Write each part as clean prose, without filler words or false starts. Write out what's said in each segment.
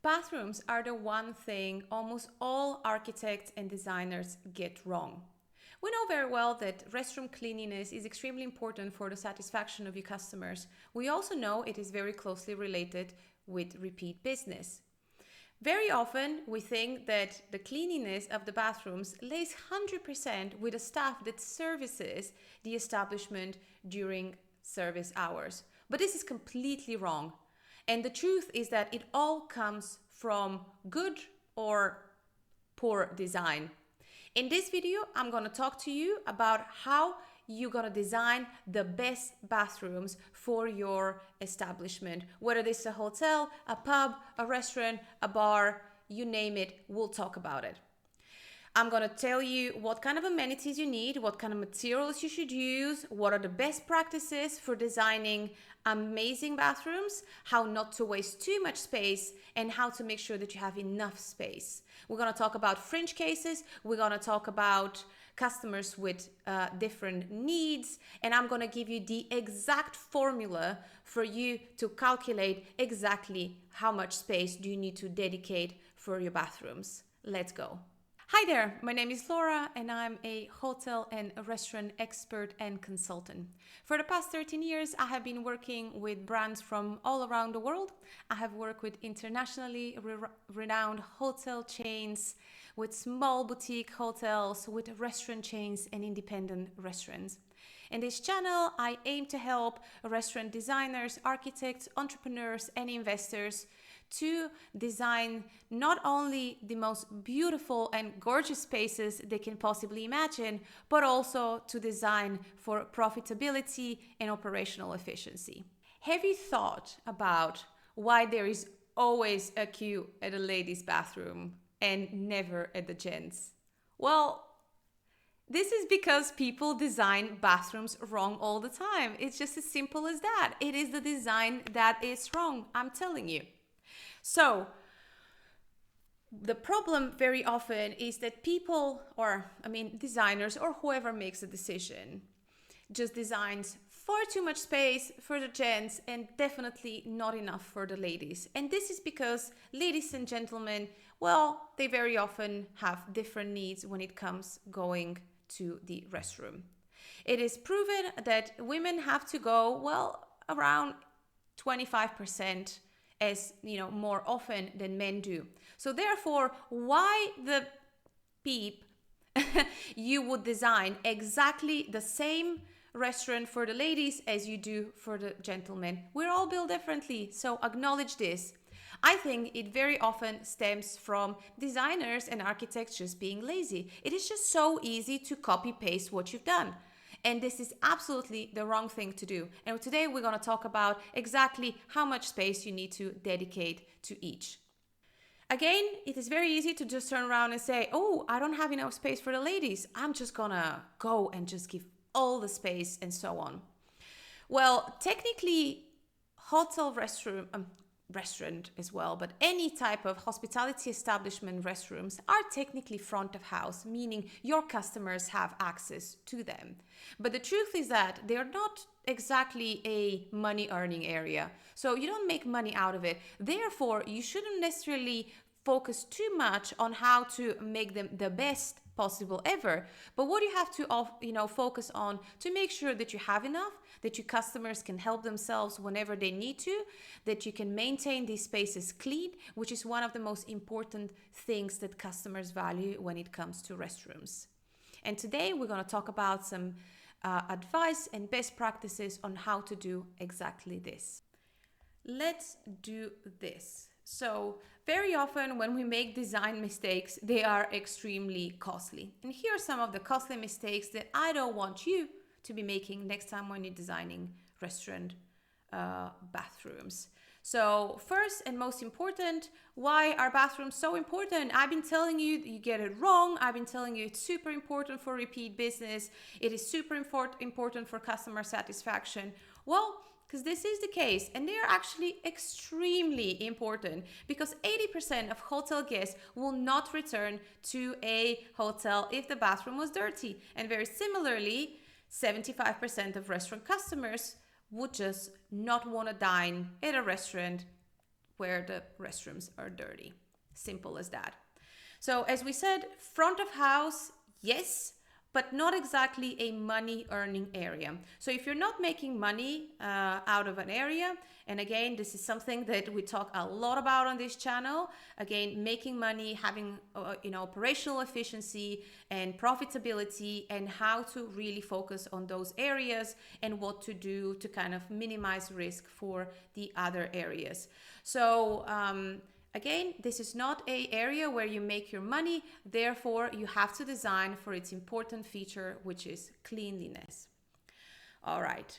Bathrooms are the one thing almost all architects and designers get wrong. We know very well that restroom cleanliness is extremely important for the satisfaction of your customers. We also know it is very closely related with repeat business. Very often, we think that the cleanliness of the bathrooms lays 100% with the staff that services the establishment during service hours. But this is completely wrong. And the truth is that it all comes from good or poor design. In this video, I'm going to talk to you about how you're going to design the best bathrooms for your establishment. Whether this is a hotel, a pub, a restaurant, a bar, you name it, we'll talk about it. I'm going to tell you what kind of amenities you need, what kind of materials you should use, what are the best practices for designing amazing bathrooms, how not to waste too much space, and how to make sure that you have enough space. We're going to talk about fringe cases, we're going to talk about customers with different needs, and I'm going to give you the exact formula for you to calculate exactly how much space do you need to dedicate for your bathrooms. Let's go. Hi there, my name is Laura and I'm a hotel and a restaurant expert and consultant. For the past 13 years, I have been working with brands from all around the world. I have worked with internationally renowned hotel chains, with small boutique hotels, with restaurant chains and independent restaurants. In this channel, I aim to help restaurant designers, architects, entrepreneurs and investors to design not only the most beautiful and gorgeous spaces they can possibly imagine, but also to design for profitability and operational efficiency. Have you thought about why there is always a queue at a ladies' bathroom and never at the gents'? Well, this is because people design bathrooms wrong all the time. It's just as simple as that. It is the design that is wrong, I'm telling you. So, the problem very often is that people, designers or whoever makes the decision, just designs far too much space for the gents and definitely not enough for the ladies. And this is because ladies and gentlemen, well, they very often have different needs when it comes going to the restroom. It is proven that women have to go, well, around 25%. As more often than men do. So therefore, why the peep you would design exactly the same restaurant for the ladies as you do for the gentlemen? We're all built differently, so acknowledge this. I think it very often stems from designers and architects just being lazy. It is just so easy to copy paste what you've done. And this is absolutely the wrong thing to do. And today we're going to talk about exactly how much space you need to dedicate to each. Again, it is very easy to just turn around and say, oh, I don't have enough space for the ladies. I'm just going to go and just give all the space and so on. Well, technically, restaurant as well, but any type of hospitality establishment restrooms are technically front of house, meaning your customers have access to them. But the truth is that they are not exactly a money earning area. So you don't make money out of it. Therefore, you shouldn't necessarily focus too much on how to make them the best possible ever. But what you have to focus on to make sure that you have enough, that your customers can help themselves whenever they need to, that you can maintain these spaces clean, which is one of the most important things that customers value when it comes to restrooms. And today we're going to talk about some advice and best practices on how to do exactly this. Let's do this. So very often when we make design mistakes, they are extremely costly. And here are some of the costly mistakes that I don't want you to be making next time when you're designing restaurant bathrooms. So first and most important, why are bathrooms so important? I've been telling you, you get it wrong. I've been telling you it's super important for repeat business. It is super important for customer satisfaction. Well, because this is the case, and they are actually extremely important, because 80% of hotel guests will not return to a hotel if the bathroom was dirty. And very similarly, 75% of restaurant customers would just not want to dine at a restaurant where the restrooms are dirty. Simple as that. So as we said, front of house, yes, but not exactly a money earning area. So if you're not making money out of an area, and again, this is something that we talk a lot about on this channel, again, making money, having operational efficiency and profitability, and how to really focus on those areas and what to do to kind of minimize risk for the other areas. So again, this is not an area where you make your money, therefore you have to design for its important feature, which is cleanliness. All right.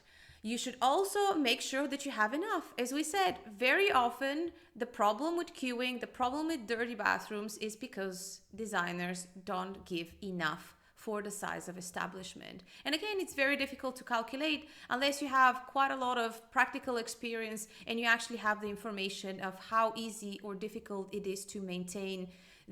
You should also make sure that you have enough. As we said, very often the problem with queuing, the problem with dirty bathrooms is because designers don't give enough for the size of establishment. And again, it's very difficult to calculate unless you have quite a lot of practical experience and you actually have the information of how easy or difficult it is to maintain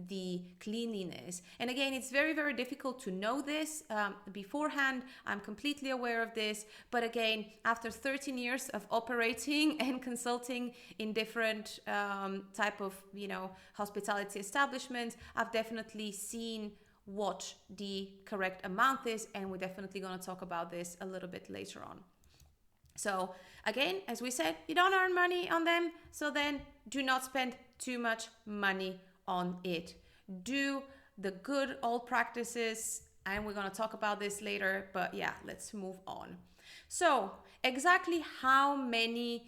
the cleanliness. And again, it's very, very difficult to know this beforehand. I'm completely aware of this. But again, after 13 years of operating and consulting in different type of, hospitality establishments, I've definitely seen what the correct amount is, and we're definitely going to talk about this a little bit later on. So again, as we said, you don't earn money on them, so then do not spend too much money on it. Do the good old practices, and we're going to talk about this later, but yeah, let's move on. So exactly how many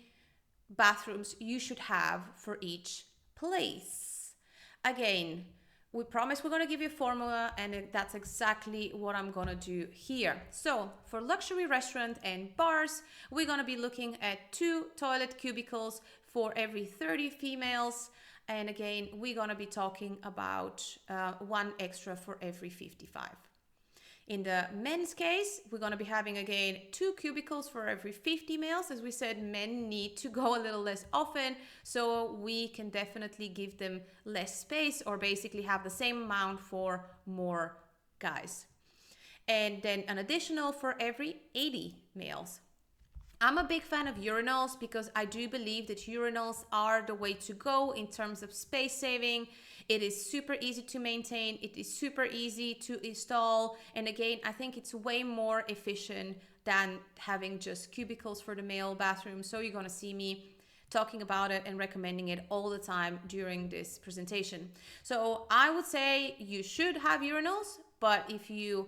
bathrooms you should have for each place. Again, we promise we're going to give you a formula, and that's exactly what I'm going to do here. So for luxury restaurant and bars, we're going to be looking at 2 toilet cubicles for every 30 females. And again, we're going to be talking about 1 extra for every 55. In the men's case, we're going to be having, again, 2 cubicles for every 50 males. As we said, men need to go a little less often, so we can definitely give them less space, or basically have the same amount for more guys. And then an additional for every 80 males. I'm a big fan of urinals because I do believe that urinals are the way to go in terms of space saving. It is super easy to maintain. It is super easy to install. And again, I think it's way more efficient than having just cubicles for the male bathroom. So you're going to see me talking about it and recommending it all the time during this presentation. So I would say you should have urinals, but if you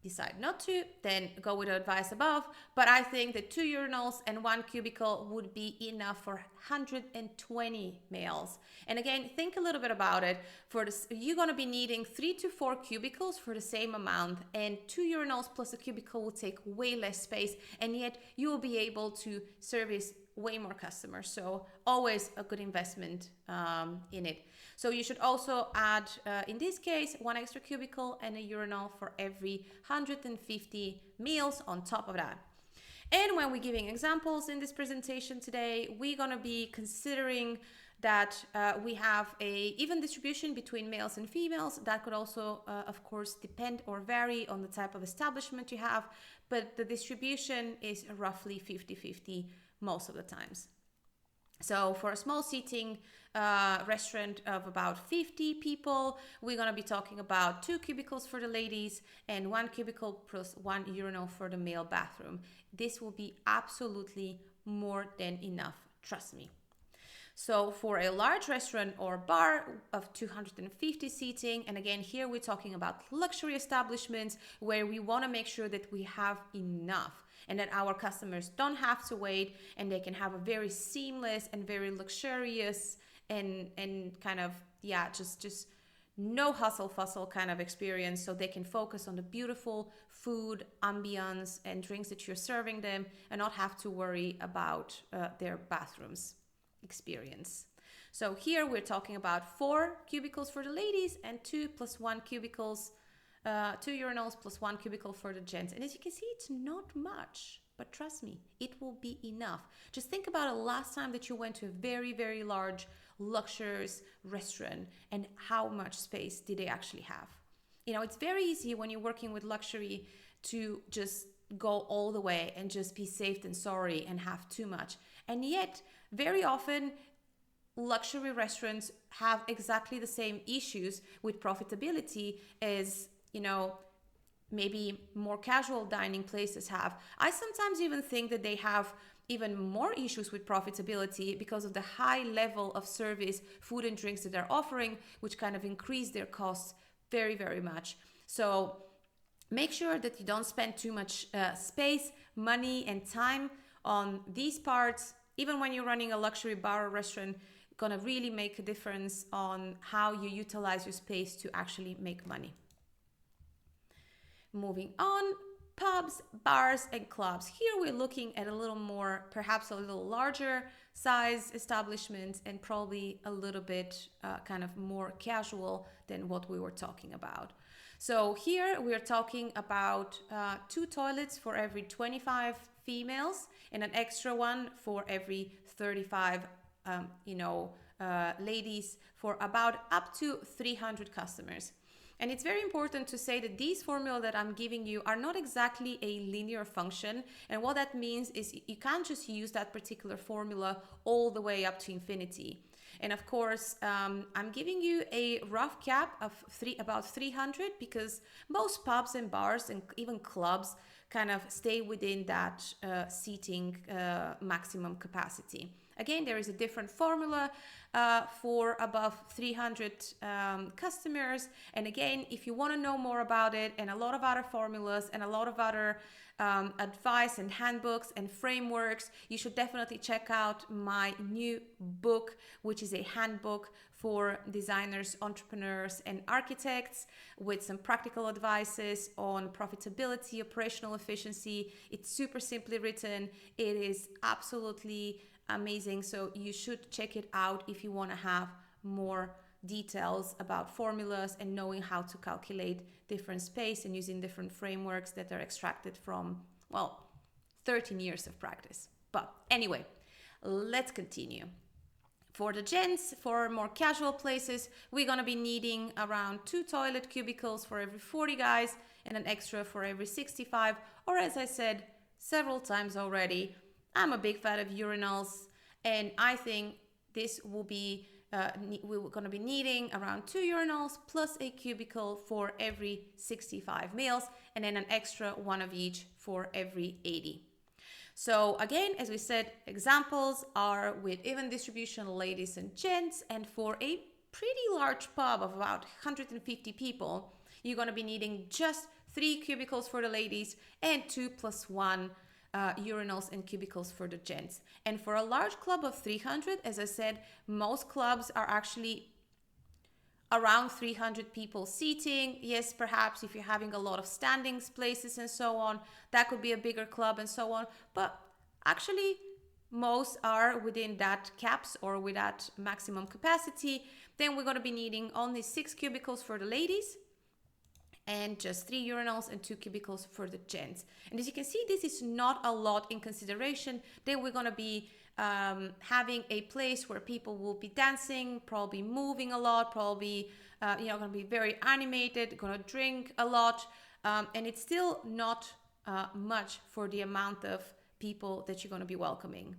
decide not to, then go with the advice above. But I think that 2 urinals and 1 cubicle would be enough for 120 males. And again, think a little bit about it. For this, you're going to be needing 3 to 4 cubicles for the same amount, and 2 urinals plus a cubicle will take way less space, and yet you will be able to service way more customers. So always a good investment in it. So you should also add, in this case, 1 extra cubicle and a urinal for every 150 meals on top of that. And when we're giving examples in this presentation today, we're going to be considering that we have a even distribution between males and females. That could also, of course, depend or vary on the type of establishment you have, but the distribution is roughly 50-50 most of the times. So for a small seating restaurant of about 50 people, we're going to be talking about 2 cubicles for the ladies and 1 cubicle plus 1 urinal for the male bathroom. This will be absolutely more than enough, trust me. So for a large restaurant or bar of 250 seating, and again, here we're talking about luxury establishments where we want to make sure that we have enough and that our customers don't have to wait, and they can have a very seamless and very luxurious and kind of, just no hustle fussle kind of experience, so they can focus on the beautiful food, ambience, and drinks that you're serving them, and not have to worry about their bathrooms experience. So here we're talking about 4 cubicles for the ladies and 2 plus 1 cubicles, 2 urinals plus 1 cubicle for the gents. And as you can see, it's not much, but trust me, it will be enough. Just think about the last time that you went to a very, very large, luxurious restaurant and how much space did they actually have. It's very easy when you're working with luxury to just go all the way and just be safe and sorry and have too much. And yet, very often, luxury restaurants have exactly the same issues with profitability as, maybe more casual dining places have. I sometimes even think that they have even more issues with profitability because of the high level of service, food and drinks that they're offering, which kind of increase their costs very, very much. So make sure that you don't spend too much space, money, and time on these parts. Even when you're running a luxury bar or restaurant, gonna really make a difference on how you utilize your space to actually make money. Moving on, pubs, bars, and clubs. Here we're looking at a little more, perhaps a little larger size establishments and probably a little bit kind of more casual than what we were talking about. So here we are talking about 2 toilets for every 25 females and an extra one for every 35 ladies for about up to 300 customers. And it's very important to say that these formula that I'm giving you are not exactly a linear function. And what that means is you can't just use that particular formula all the way up to infinity. And of course, I'm giving you a rough cap of about 300 because most pubs and bars and even clubs kind of stay within that seating maximum capacity. Again, there is a different formula for above 300 customers. And again, if you want to know more about it and a lot of other formulas and a lot of other advice and handbooks and frameworks, you should definitely check out my new book, which is a handbook for designers, entrepreneurs, and architects with some practical advices on profitability, operational efficiency. It's super simply written. It is absolutely amazing. So you should check it out if you want to have more details about formulas and knowing how to calculate different space and using different frameworks that are extracted from, 13 years of practice. But anyway, let's continue. For the gents, for more casual places, we're going to be needing around 2 toilet cubicles for every 40 guys and an extra for every 65. Or as I said several times already, I'm a big fan of urinals, and I think this will be we're going to be needing around 2 urinals plus a cubicle for every 65 males, and then an extra one of each for every 80. So again, as we said, examples are with even distribution, ladies and gents, and for a pretty large pub of about 150 people, you're going to be needing just 3 cubicles for the ladies and 2 + 1 urinals and cubicles for the gents. And for a large club of 300, as I said, most clubs are actually around 300 people seating. Yes, perhaps if you're having a lot of standing places and so on, that could be a bigger club and so on. But actually, most are within that caps or with that maximum capacity. Then we're going to be needing only 6 cubicles for the ladies and just 3 urinals and 2 cubicles for the gents. And as you can see, this is not a lot in consideration. Then we're going to be having a place where people will be dancing, probably moving a lot, probably going to be very animated, going to drink a lot, and it's still not much for the amount of people that you're going to be welcoming.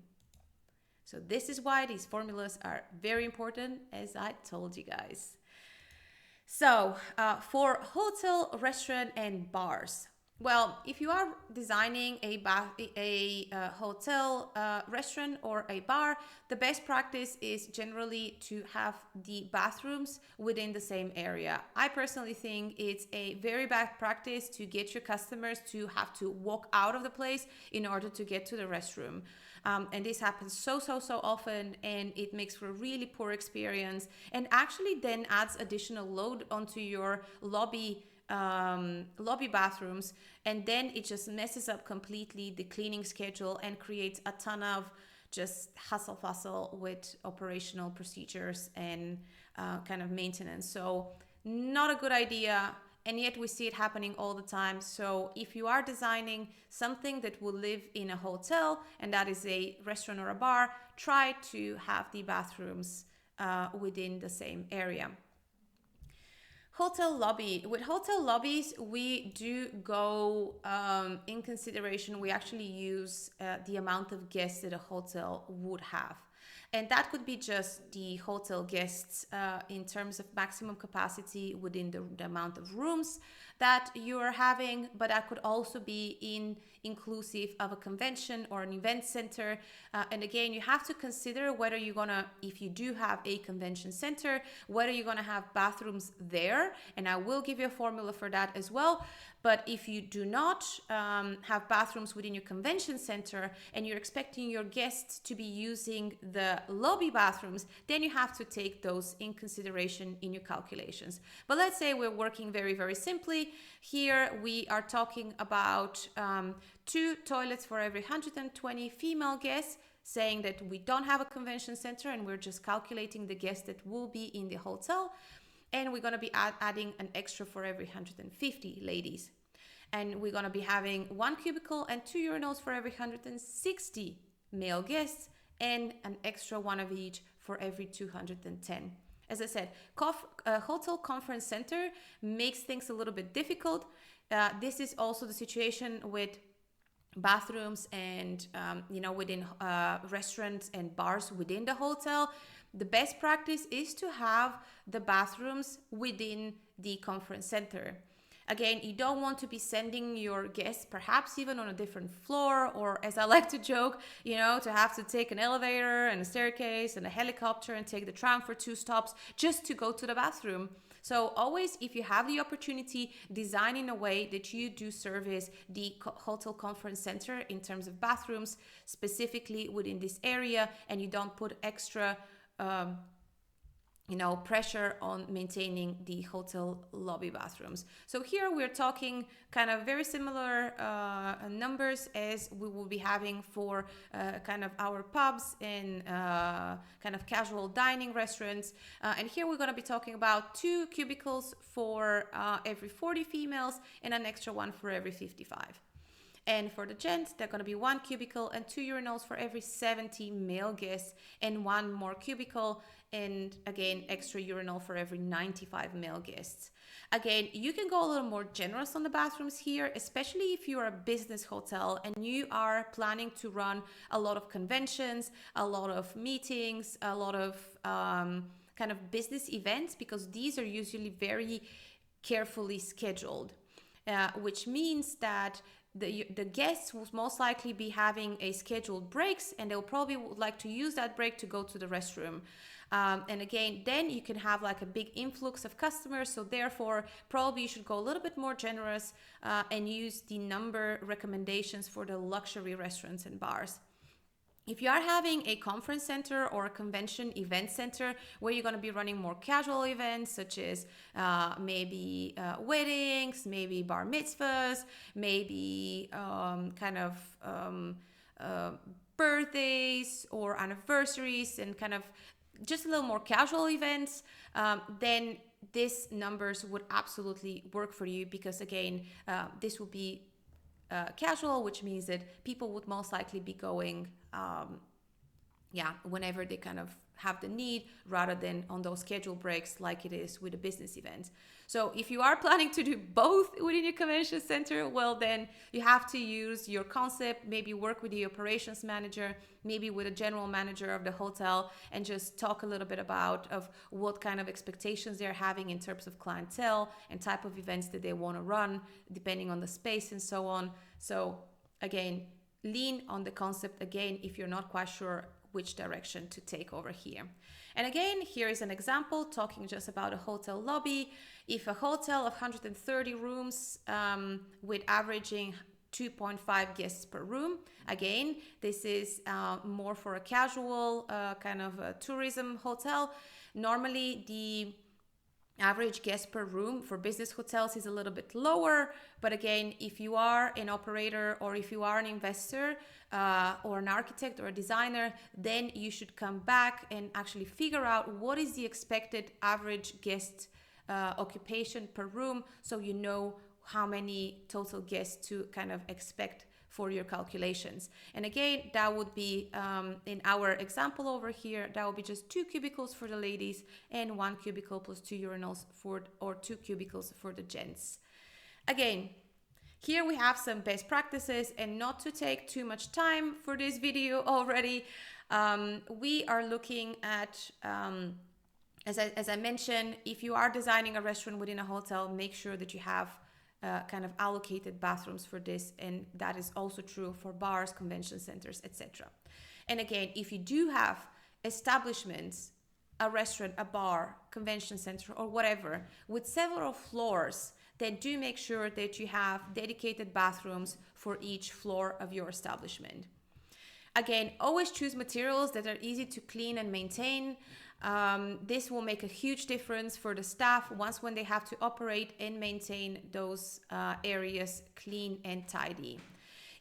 So this is why these formulas are very important, as I told you guys. So for hotel, restaurant, and bars, well, if you are designing a hotel, restaurant, or a bar, the best practice is generally to have the bathrooms within the same area. I personally think it's a very bad practice to get your customers to have to walk out of the place in order to get to the restroom. And this happens so often, and it makes for a really poor experience and actually then adds additional load onto your lobby bathrooms, and then it just messes up completely the cleaning schedule and creates a ton of just hustle with operational procedures and kind of maintenance. So not a good idea, and yet we see it happening all the time. So if you are designing something that will live in a hotel and that is a restaurant or a bar, try to have the bathrooms within the same area. Hotel lobby. With hotel lobbies, we do go in consideration, we actually use the amount of guests that a hotel would have. And that could be just the hotel guests in terms of maximum capacity within the amount of rooms that you are having, but that could also be inclusive of a convention or an event center. And again, you have to consider whether you're gonna, if you do have a convention center, whether you're gonna have bathrooms there. And I will give you a formula for that as well. But if you do not have bathrooms within your convention center and you're expecting your guests to be using the lobby bathrooms, then you have to take those in consideration in your calculations. But let's say we're working very, very simply. Here we are talking about 2 toilets for every 120 female guests, saying that we don't have a convention center and we're just calculating the guests that will be in the hotel. And we're going to be adding an extra for every 150 ladies. And we're going to be having 1 cubicle and 2 urinals for every 160 male guests and an extra one of each for every 210. As I said, hotel conference center makes things a little bit difficult. This is also the situation with bathrooms and, within restaurants and bars within the hotel. The best practice is to have the bathrooms within the conference center. Again, you don't want to be sending your guests perhaps even on a different floor, or as I like to joke, to have to take an elevator and a staircase and a helicopter and take the tram for 2 stops just to go to the bathroom. So always, if you have the opportunity, design in a way that you do service the hotel conference center in terms of bathrooms, specifically within this area, and you don't put extra pressure on maintaining the hotel lobby bathrooms. So here we're talking kind of very similar numbers as we will be having for kind of our pubs and kind of casual dining restaurants. And here we're going to be talking about 2 cubicles for every 40 females and an extra one for every 55. And for the gents, they're going to be 1 cubicle and 2 urinals for every 70 male guests and 1 more cubicle and again, extra urinal for every 95 male guests. Again, you can go a little more generous on the bathrooms here, especially if you're a business hotel and you are planning to run a lot of conventions, a lot of meetings, a lot of kind of business events, because these are usually very carefully scheduled, which means that the guests will most likely be having a scheduled breaks, and they'll probably would like to use that break to go to the restroom. And again, then you can have like a big influx of customers. So therefore, probably you should go a little bit more generous and use the number recommendations for the luxury restaurants and bars. If you are having a conference center or a convention event center where you're going to be running more casual events, such as maybe weddings, maybe bar mitzvahs, maybe birthdays or anniversaries, and kind of just a little more casual events, then these numbers would absolutely work for you, because again, this will be casual, which means that people would most likely be going whenever they kind of have the need, rather than on those scheduled breaks like it is with a business event. So if you are planning to do both within your convention center, well, then you have to use your concept, maybe work with the operations manager, maybe with a general manager of the hotel, and just talk a little bit about of what kind of expectations they're having in terms of clientele and type of events that they want to run, depending on the space and so on. So again, lean on the concept again if you're not quite sure which direction to take over here. And again, here is an example talking just about a hotel lobby. If a hotel of 130 rooms with averaging 2.5 guests per room, again, this is more for a casual kind of a tourism hotel. Normally the average guest per room for business hotels is a little bit lower, but again, if you are an operator or if you are an investor or an architect or a designer, then you should come back and actually figure out what is the expected average guest occupation per room, so you know how many total guests to kind of expect for your calculations. And again, that would be in our example over here, that would be just 2 cubicles for the ladies and 1 cubicle plus 2 urinals or 2 cubicles for the gents. Again, Here we have some best practices, and not to take too much time for this video already, we are looking at, as I mentioned, if you are designing a restaurant within a hotel, make sure that you have kind of allocated bathrooms for this, and that is also true for bars, convention centers, etc. And again, if you do have establishments, a restaurant, a bar, convention center, or whatever, with several floors, then do make sure that you have dedicated bathrooms for each floor of your establishment. Again, always choose materials that are easy to clean and maintain. This will make a huge difference for the staff when they have to operate and maintain those areas clean and tidy.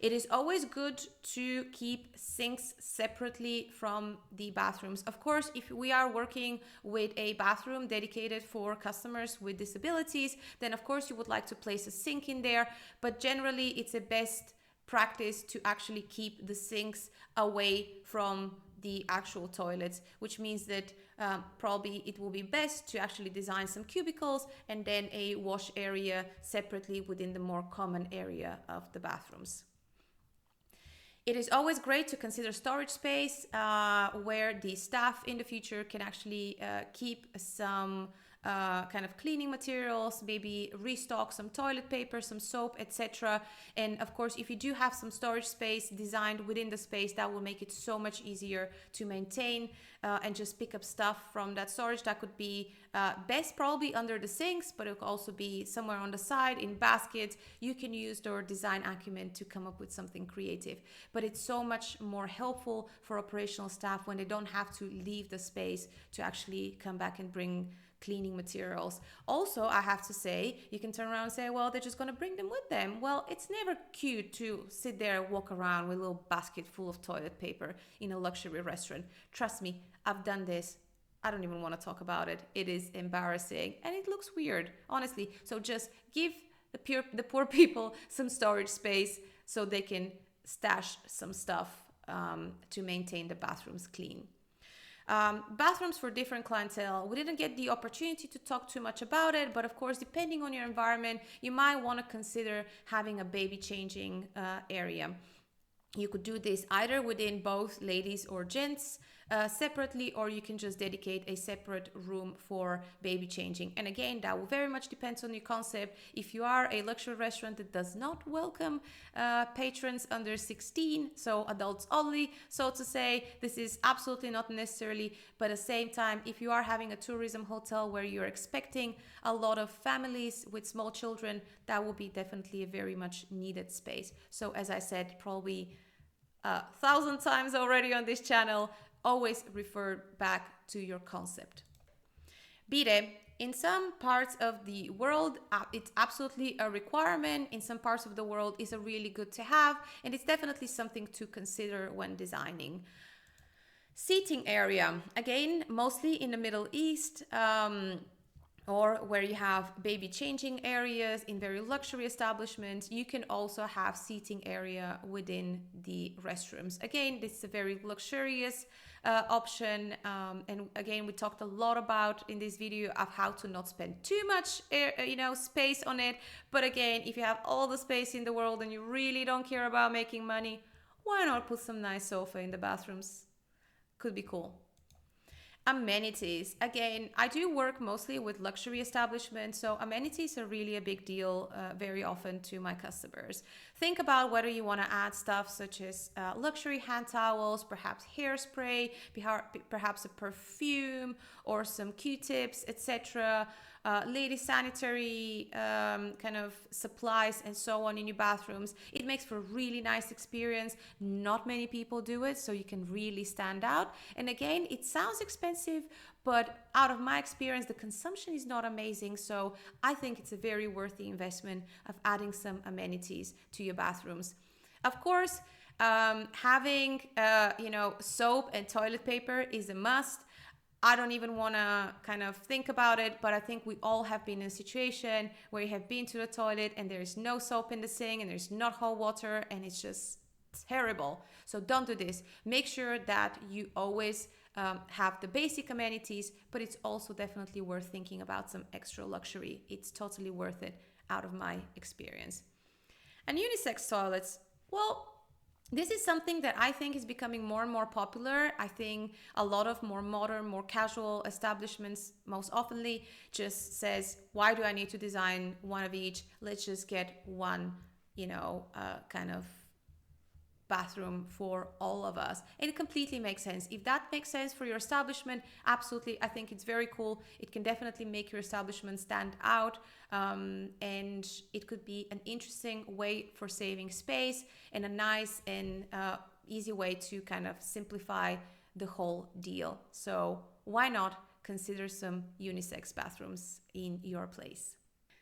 It is always good to keep sinks separately from the bathrooms. Of course, if we are working with a bathroom dedicated for customers with disabilities, then of course you would like to place a sink in there, but generally it's a best practice to actually keep the sinks away from the actual toilets, which means that probably it will be best to actually design some cubicles and then a wash area separately within the more common area of the bathrooms. It is always great to consider storage space where the staff in the future can actually keep some kind of cleaning materials, maybe restock some toilet paper, some soap, etc. And of course, if you do have some storage space designed within the space, that will make it so much easier to maintain and just pick up stuff from that storage. That could be best probably under the sinks, but it could also be somewhere on the side in baskets. You can use your design acumen to come up with something creative, but it's so much more helpful for operational staff when they don't have to leave the space to actually come back and bring cleaning materials. Also, I have to say, you can turn around and say, well, they're just going to bring them with them. Well, it's never cute to sit there and walk around with a little basket full of toilet paper in a luxury restaurant. Trust me, I've done this. I don't even want to talk about it. It is embarrassing and it looks weird, honestly. So just give the poor people some storage space so they can stash some stuff to maintain the bathrooms clean. Bathrooms for different clientele. We didn't get the opportunity to talk too much about it, but of course, depending on your environment, you might want to consider having a baby changing area. You could do this either within both ladies or gents separately, or you can just dedicate a separate room for baby changing. And again, that will very much depend on your concept. If you are a luxury restaurant that does not welcome patrons under 16, so adults only, so to say, this is absolutely not necessarily. But at the same time, if you are having a tourism hotel where you're expecting a lot of families with small children, that will be definitely a very much needed space. So as I said, probably 1,000 times already on this channel, always refer back to your concept. Bide, in some parts of the world, it's absolutely a requirement. In some parts of the world, it's a really good to have, and it's definitely something to consider when designing. Seating area, again, mostly in the Middle East, or where you have baby changing areas in very luxury establishments. You can also have seating area within the restrooms. Again, this is a very luxurious option. And again, we talked a lot about in this video of how to not spend too much space on it. But again, if you have all the space in the world and you really don't care about making money, why not put some nice sofa in the bathrooms? Could be cool. Amenities. Again, I do work mostly with luxury establishments, so amenities are really a big deal very often to my customers. Think about whether you want to add stuff such as luxury hand towels, perhaps hairspray, perhaps a perfume or some Q-tips, etc. Lady sanitary kind of supplies and so on in your bathrooms. It makes for a really nice experience. Not many people do it, so you can really stand out. And again, it sounds expensive, but out of my experience, the consumption is not amazing. So I think it's a very worthy investment of adding some amenities to your bathrooms. Of course, having soap and toilet paper is a must. I don't even want to kind of think about it, but I think we all have been in a situation where you have been to the toilet and there is no soap in the sink and there's not hot water and it's just terrible. So don't do this. Make sure that you always have the basic amenities, but it's also definitely worth thinking about some extra luxury. It's totally worth it out of my experience. And unisex toilets, well, this is something that I think is becoming more and more popular. I think a lot of more modern, more casual establishments most oftenly just says, why do I need to design one of each? Let's just get one, kind of bathroom for all of us. And it completely makes sense. If that makes sense for your establishment, absolutely, I think it's very cool. It can definitely make your establishment stand out, and it could be an interesting way for saving space and a nice and easy way to kind of simplify the whole deal. So why not consider some unisex bathrooms in your place?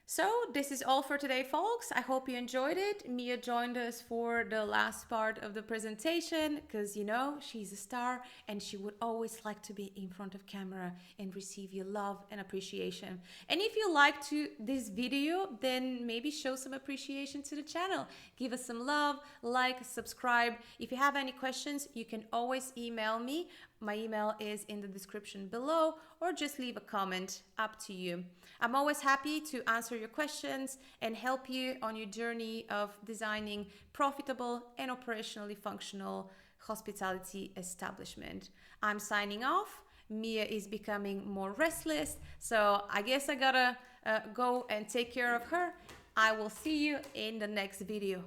So this is all for today, folks. I hope you enjoyed it. Mia joined us for the last part of the presentation because, she's a star and she would always like to be in front of camera and receive your love and appreciation. And if you liked this video, then maybe show some appreciation to the channel. Give us some love, like, subscribe. If you have any questions, you can always email me. My email is in the description below, or just leave a comment, up to you. I'm always happy to answer your questions and help you on your journey of designing profitable and operationally functional hospitality establishment. I'm signing off. Mia is becoming more restless, so I guess I gotta go and take care of her. I will see you in the next video.